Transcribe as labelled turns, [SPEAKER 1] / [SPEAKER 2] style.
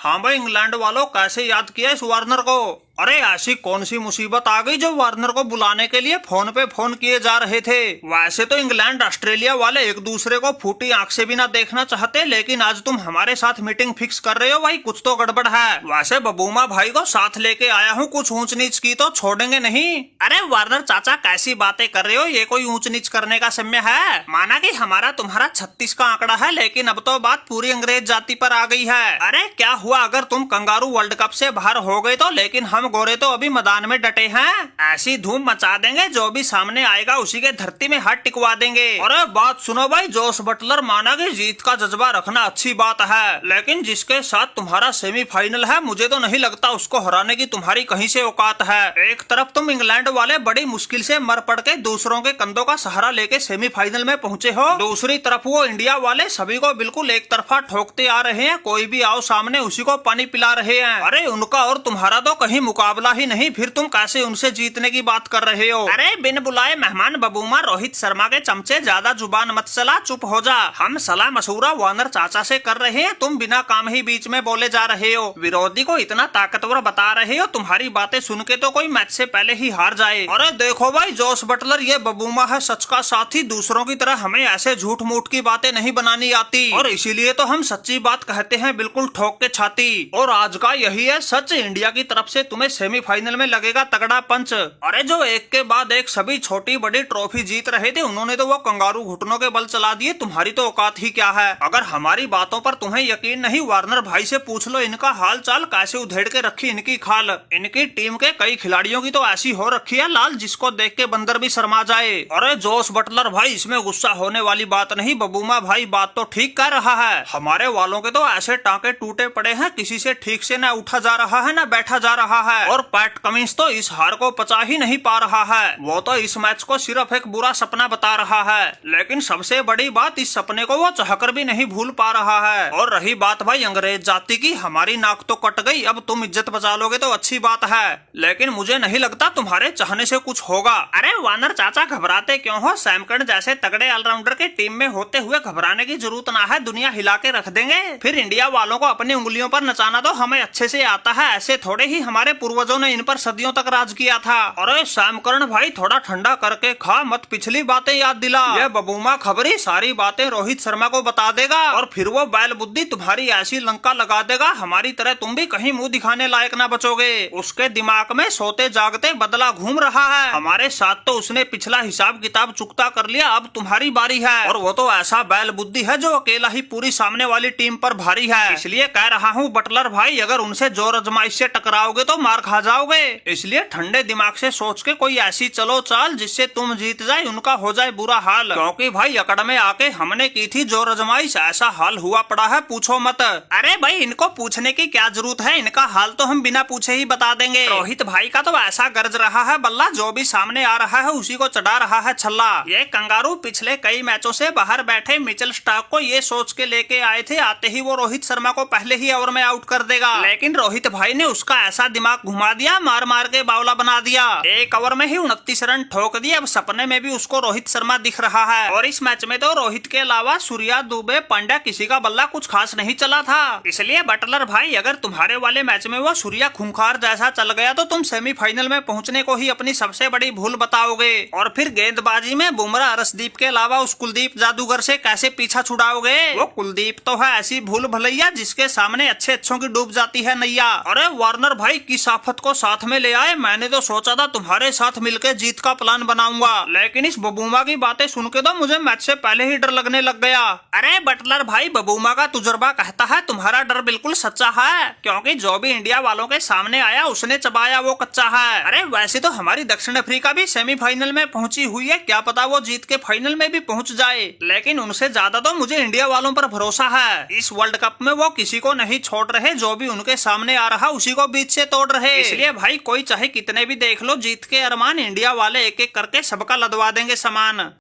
[SPEAKER 1] हाँ भाई, इंग्लैंड वालों कैसे याद किया इस वार्नर को? अरे ऐसी कौन सी मुसीबत आ गई जो वार्नर को बुलाने के लिए फोन पे फोन किए जा रहे थे? वैसे तो इंग्लैंड ऑस्ट्रेलिया वाले एक दूसरे को फूटी आंख से भी ना देखना चाहते, लेकिन आज तुम हमारे साथ मीटिंग फिक्स कर रहे हो भाई, कुछ तो गड़बड़ है। वैसे बबूमा भाई को साथ लेके आया हूँ, कुछ ऊंच नीच की तो छोड़ेंगे नहीं। अरे वार्नर चाचा कैसी बातें कर रहे हो, ये कोई ऊंच नीच करने का समय है? माना कि हमारा तुम्हारा 36 का आंकड़ा है, लेकिन अब तो बात पूरी अंग्रेज जाति पर आ गई है। अरे क्या हुआ अगर तुम कंगारू वर्ल्ड कप से बाहर हो गए तो, लेकिन हम गोरे तो अभी मैदान में डटे हैं। ऐसी धूम मचा देंगे, जो भी सामने आएगा उसी के धरती में हाथ टिकवा देंगे। अरे बात सुनो भाई, जोश बटलर, माना कि जीत का जज्बा रखना अच्छी बात है, लेकिन जिसके साथ तुम्हारा सेमीफाइनल है, मुझे तो नहीं लगता उसको हराने की तुम्हारी कहीं से औकात है। एक तरफ तुम इंग्लैंड वाले बड़ी मुश्किल से मर पड़ के दूसरों के कंधों का सहारा लेके सेमीफाइनल में पहुंचे हो, दूसरी तरफ वो इंडिया वाले सभी को बिल्कुल एक तरफा ठोकते आ रहे हैं, कोई भी आओ सामने उसी को पानी पिला रहे हैं। अरे उनका और तुम्हारा तो कहीं मुकाबला ही नहीं, फिर तुम कैसे उनसे जीतने की बात कर रहे हो? अरे बिन बुलाए मेहमान बबूमा, रोहित शर्मा के चमचे, ज्यादा जुबान मत चला, चुप हो जा। हम सलाह मशूरा वार्नर चाचा से कर रहे हैं, तुम बिना काम ही बीच में बोले जा रहे हो। विरोधी को इतना ताकतवर बता रहे हो, तुम्हारी बातें सुन के तो कोई मैच से पहले ही हार जाए। अरे देखो भाई जोश बटलर, ये बबूमा है सच का साथी, दूसरों की तरह हमें ऐसे झूठ मूठ की बातें नहीं बनानी आती, और इसीलिए तो हम सच्ची बात कहते हैं बिल्कुल ठोक के छाती। और आज का यही है सच, इंडिया की तरफ से तुम्हें सेमीफाइनल में लगेगा तगड़ा पंच। अरे जो एक के बाद एक सभी छोटी बड़ी ट्रॉफी जीत रहे थे, उन्होंने तो वो कंगारू घुटनों के बल चला दिए, तुम्हारी तो औकात ही क्या है? अगर हमारी बातों पर तुम्हें यकीन नहीं, वार्नर भाई से पूछ लो इनका हाल चाल, कैसे उधेड़ के रखी इनकी खाल। इनकी टीम के कई खिलाड़ियों की तो ऐसी हो रखी है लाल, जिसको देख के बंदर भी शर्मा जाए। अरे जोश बटलर भाई, इसमें गुस्सा होने वाली बात नहीं, बबूमा भाई बात तो ठीक कह रहा है। हमारे वालों के तो ऐसे टांके टूटे पड़े हैं, किसी से ठीक से न उठा जा रहा है न बैठा जा रहा है, और पैट कमिंस तो इस हार को पचा ही नहीं पा रहा है। वो तो इस मैच को सिर्फ एक बुरा सपना बता रहा है, लेकिन सबसे बड़ी बात, इस सपने को वो चाहकर भी नहीं भूल पा रहा है। और रही बात भाई अंग्रेज जाति की, हमारी नाक तो कट गई, अब तुम इज्जत बचा लोगे तो अच्छी बात है, लेकिन मुझे नहीं लगता तुम्हारे चाहने से कुछ होगा। अरे वार्नर चाचा घबराते क्यों हो? सैमकर्न जैसे तगड़े ऑलराउंडर के टीम में होते हुए घबराने की जरूरत ना है, दुनिया हिला के रख देंगे। फिर इंडिया वालों को अपनी उंगलियों पर नचाना तो हमें अच्छे से आता है, ऐसे थोड़े ही हमारे पूर्वजों ने इन पर सदियों तक राज किया था। अरे सैमकर्न भाई थोड़ा ठंडा करके खा, मत पिछली बातें याद दिला। ये बबूमा खबरी सारी बातें रोहित शर्मा को बता देगा, और फिर वो बैल बुद्धि तुम्हारी ऐसी लंका लगा देगा, हमारी तरह तुम भी कहीं मुंह दिखाने लायक ना बचोगे। उसके दिमाग में सोते जागते बदला घूम रहा है, हमारे साथ तो उसने पिछला हिसाब किताब चुकता कर लिया, अब तुम्हारी बारी है। और वो तो ऐसा बैल बुद्धि है जो अकेला ही पूरी सामने वाली टीम पर भारी है। इसलिए कह रहा हूँ बटलर भाई, अगर उनसे जोर आजमाइश से टकराओगे तो मार खा जाओगे, इसलिए ठंडे दिमाग से सोच के कोई ऐसी चलो चाल जिससे तुम जीत जाए, उनका हो जाए बुरा हाल। क्योंकि भाई अकड़ में आके हमने की थी जोर आजमाइश, ऐसा हाल हुआ पड़ा है पूछो मत। अरे भाई इनको पूछने की क्या जरूरत है, इनका हाल तो हम बिना पूछे ही बता देंगे। रोहित भाई का तो ऐसा गरज रहा है बल्ला, जो भी सामने आ रहा है उसी को चढ़ा रहा है छल्ला। ये कंगारू पिछले कई मैचों से बाहर बैठे मिचेल स्टार्क को ये सोच के लेके आए थे, आते ही वो रोहित शर्मा को पहले ही ओवर में आउट कर देगा, लेकिन रोहित भाई ने उसका ऐसा दिमाग घुमा दिया, मार मार के बावला बना दिया। एक ओवर में ही 29 रन ठोक दिए, अब सपने में भी उसको रोहित शर्मा दिख रहा है। और इस मैच में तो रोहित के अलावा सूर्या, दुबे, पांड्या किसी का बल्ला कुछ खास नहीं चला था। इसलिए बटलर भाई अगर तुम्हारे वाले मैच में वो सूर्या खूंखार जैसा चल गया तो तुम सेमीफाइनल में पहुंचने को ही अपनी सबसे बड़ी भूल बताओगे। और फिर गेंदबाजी में बुमराह, अर्शदीप के अलावा उस कुलदीप जादूगर से कैसे पीछा छुड़ाओगे? वो कुलदीप तो है ऐसी भूल भलैया जिसके सामने अच्छे अच्छों की डूब जाती है नैया। अरे वार्नर भाई किस आफत को साथ में ले आए, मैंने तो सोचा था तुम्हारे साथ मिलकर जीत का प्लान बनाऊंगा, लेकिन इस बबूमा की बातें सुन के तो मुझे मैच से पहले ही डर लगने लग गया। अरे बटलर भाई बबूमा का तुजर्बा कहता है तुम्हारा डर बिल्कुल सच्चा है, क्योंकि जो भी इंडिया वालों के सामने आया उसने चबाया वो कच्चा है। अरे वैसे तो हमारी दक्षिण अफ्रीका भी सेमीफाइनल में पहुंची हुई है, क्या पता वो जीत के फाइनल में भी पहुंच जाए, लेकिन उनसे ज्यादा तो मुझे इंडिया वालों पर भरोसा है। इस वर्ल्ड कप में वो किसी को नहीं छोड़ रहे, जो भी उनके सामने आ रहा उसी को बीच से तोड़ रहे। इसलिए भाई कोई चाहे कितने भी देख लो, जीत के अरमान इंडिया वाले एक एक करके सबका लदवा देंगे सामान।